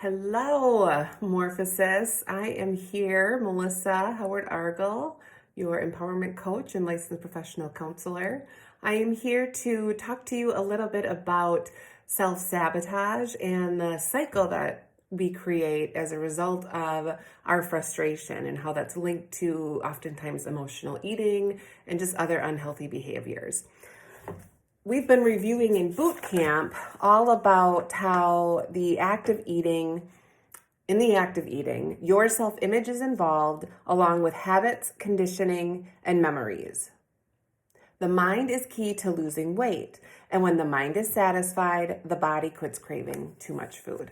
Hello, Morphosis. I am here, Melissa Howard Argel, your empowerment coach and licensed professional counselor. I am here to talk to you a little bit about self-sabotage and the cycle that we create as a result of our frustration and how that's linked to oftentimes emotional eating and just other unhealthy behaviors. We've been reviewing in boot camp all about how in the act of eating, your self-image is involved along with habits, conditioning, and memories. The mind is key to losing weight, and when the mind is satisfied, the body quits craving too much food.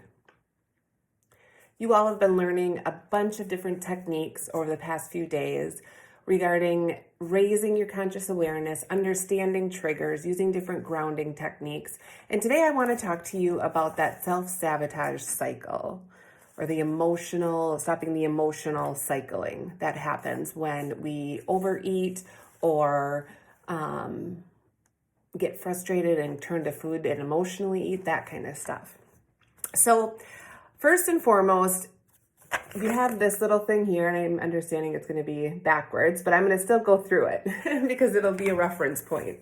You all have been learning a bunch of different techniques over the past few days regarding raising your conscious awareness, understanding triggers, using different grounding techniques. And today I want to talk to you about that self-sabotage cycle, or stopping the emotional cycling that happens when we overeat or get frustrated and turn to food and emotionally eat, that kind of stuff. So first and foremost, we have this little thing here, and I'm understanding it's going to be backwards, but I'm going to still go through it because it'll be a reference point.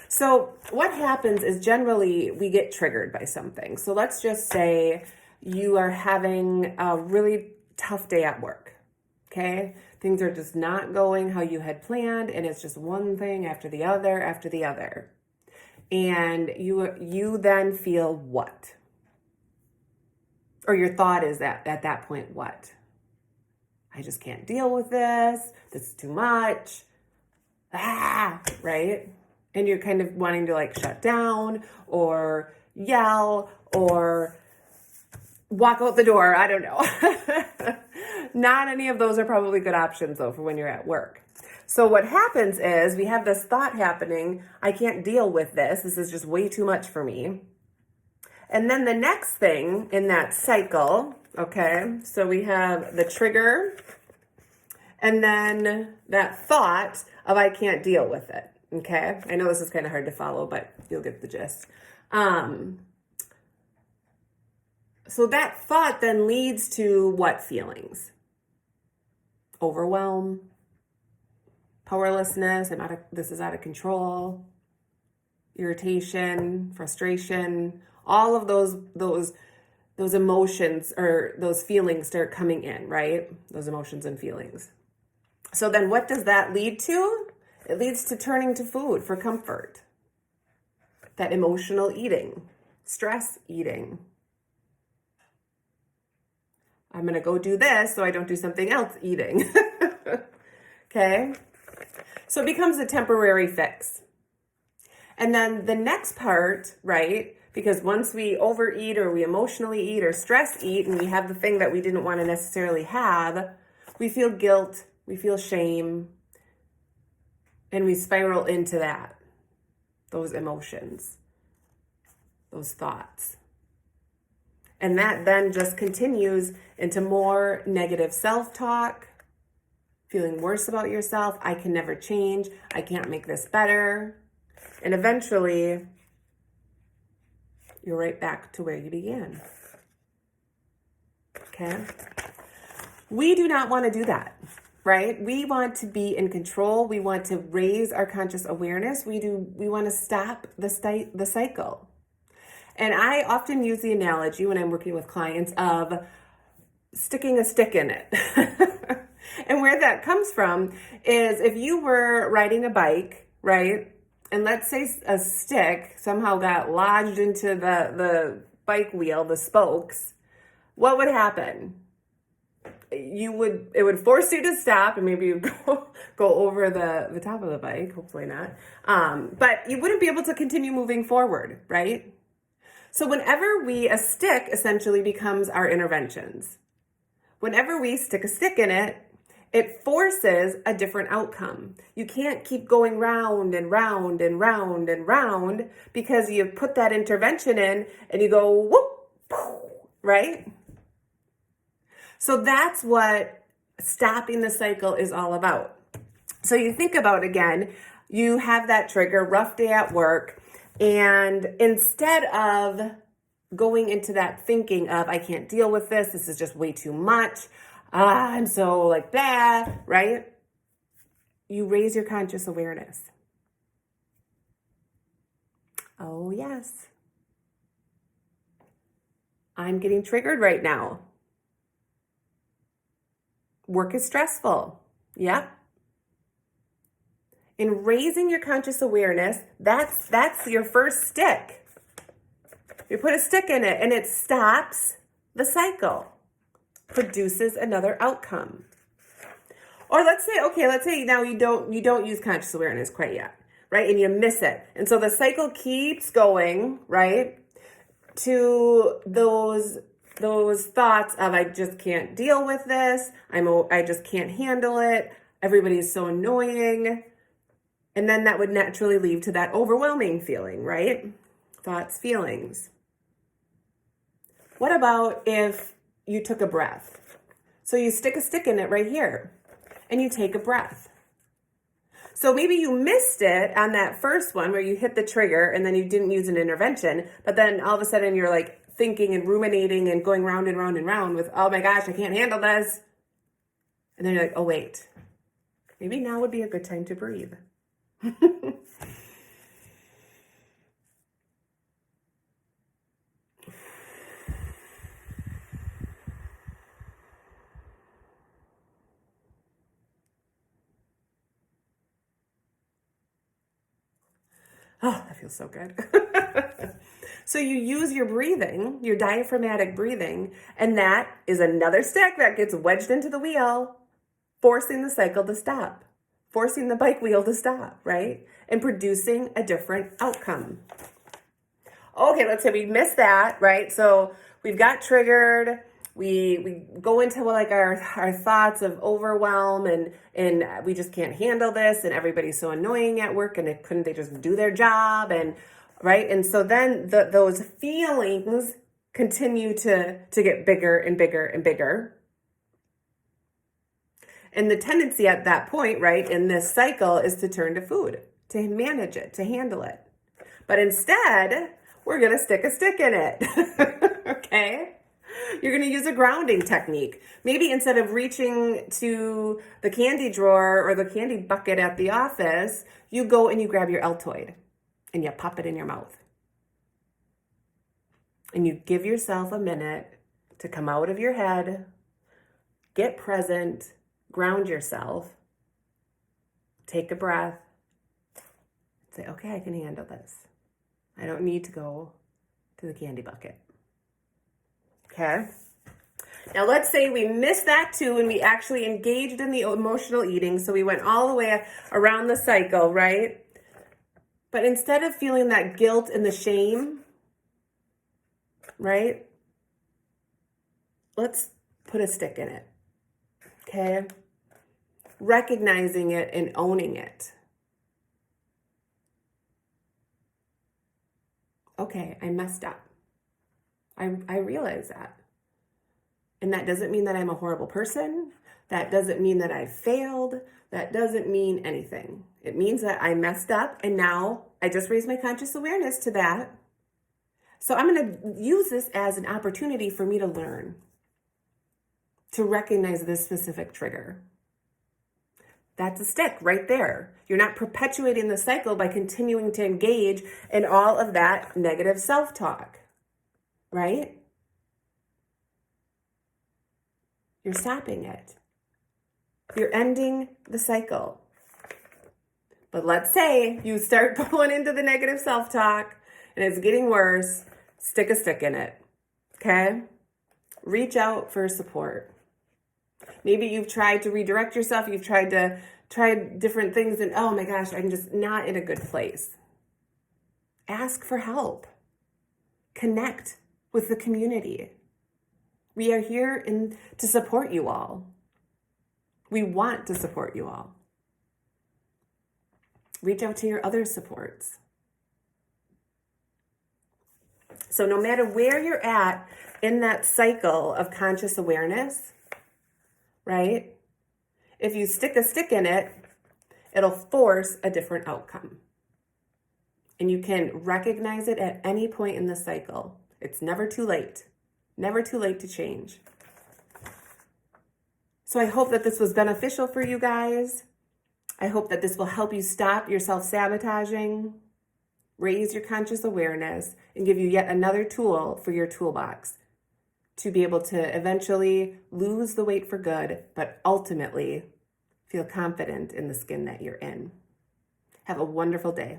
So what happens is generally we get triggered by something. So let's just say you are having a really tough day at work, okay? Things are just not going how you had planned, and it's just one thing after the other. And you then feel what? Or your thought is that at that point, what? I just can't deal with this. This is too much. Right? And you're kind of wanting to shut down or yell or walk out the door. I don't know. Not any of those are probably good options though for when you're at work. So what happens is we have this thought happening. I can't deal with this. This is just way too much for me. And then the next thing in that cycle, okay, so we have the trigger and then that thought of I can't deal with it, okay? I know this is kind of hard to follow, but you'll get the gist. So that thought then leads to what feelings? Overwhelm, powerlessness, this is out of control, irritation, frustration. All of those emotions or those feelings start coming in, right? Those emotions and feelings. So then what does that lead to? It leads to turning to food for comfort. That emotional eating, stress eating. I'm going to go do this so I don't do something else eating. Okay? So it becomes a temporary fix. And then the next part, right? Because once we overeat or we emotionally eat or stress eat and we have the thing that we didn't want to necessarily have, we feel guilt, we feel shame, and we spiral into that, those emotions, those thoughts. And that then just continues into more negative self-talk, feeling worse about yourself. I can never change. I can't make this better. And eventually, you're right back to where you began. Okay? We do not want to do that, right? We want to be in control. We want to raise our conscious awareness. We want to stop the cycle. And I often use the analogy when I'm working with clients of sticking a stick in it. And where that comes from is if you were riding a bike, right? And let's say a stick somehow got lodged into the bike wheel, the spokes, what would happen? It would force you to stop, and maybe you'd go over the top of the bike, hopefully not. But you wouldn't be able to continue moving forward, right? So whenever a stick essentially becomes our interventions. Whenever we stick a stick in it, it forces a different outcome. You can't keep going round and round and round and round because you put that intervention in and you go whoop, right? So that's what stopping the cycle is all about. So you think about, again, you have that trigger, rough day at work, and instead of going into that thinking of, I can't deal with this. This is just way too much. I'm so like bad, right? You raise your conscious awareness. Oh, yes. I'm getting triggered right now. Work is stressful. Yep. In raising your conscious awareness, that's your first stick. You put a stick in it and it stops the cycle, produces another outcome. Or let's say now you don't use conscious awareness quite yet, right? And you miss it. And so the cycle keeps going, right? To those thoughts of, I just can't deal with this. I just can't handle it. Everybody's so annoying. And then that would naturally lead to that overwhelming feeling, right? Thoughts, feelings. What about if you took a breath? So you stick a stick in it right here and you take a breath. So maybe you missed it on that first one where you hit the trigger and then you didn't use an intervention, but then all of a sudden you're like thinking and ruminating and going round and round and round with, oh my gosh, I can't handle this. And then you're like, oh wait, maybe now would be a good time to breathe. Oh, that feels so good. So you use your breathing, your diaphragmatic breathing, and that is another stick that gets wedged into the wheel, forcing the cycle to stop, forcing the bike wheel to stop, right? And producing a different outcome. Okay, let's say we missed that, right? So we've got triggered. We go into like our thoughts of overwhelm and we just can't handle this and everybody's so annoying at work and couldn't they just do their job, and right? And so then those feelings continue to get bigger and bigger and bigger. And the tendency at that point, right, in this cycle is to turn to food, to manage it, to handle it. But instead, we're going to stick a stick in it. Okay? You're going to use a grounding technique. Maybe instead of reaching to the candy drawer or the candy bucket at the office, you go and you grab your Altoid and you pop it in your mouth. And you give yourself a minute to come out of your head, get present, ground yourself, take a breath, say, okay, I can handle this. I don't need to go to the candy bucket. Okay? Now let's say we missed that too and we actually engaged in the emotional eating. So we went all the way around the cycle, right? But instead of feeling that guilt and the shame, right? Let's put a stick in it. Okay? Recognizing it and owning it. Okay, I messed up. I realize that. And that doesn't mean that I'm a horrible person. That doesn't mean that I failed. That doesn't mean anything. It means that I messed up and now I just raised my conscious awareness to that. So I'm going to use this as an opportunity for me to learn, to recognize this specific trigger. That's a stick right there. You're not perpetuating the cycle by continuing to engage in all of that negative self-talk, right? You're stopping it. You're ending the cycle. But let's say you start going into the negative self-talk and it's getting worse. Stick a stick in it, okay? Reach out for support. Maybe you've tried to redirect yourself. You've tried different things and, oh my gosh, I'm just not in a good place. Ask for help. Connect with the community. We are here to support you all. We want to support you all. Reach out to your other supports. So no matter where you're at in that cycle of conscious awareness, right? If you stick a stick in it, it'll force a different outcome. And you can recognize it at any point in the cycle. It's never too late. Never too late to change. So I hope that this was beneficial for you guys. I hope that this will help you stop your self-sabotaging, raise your conscious awareness, and give you yet another tool for your toolbox to be able to eventually lose the weight for good, but ultimately feel confident in the skin that you're in. Have a wonderful day.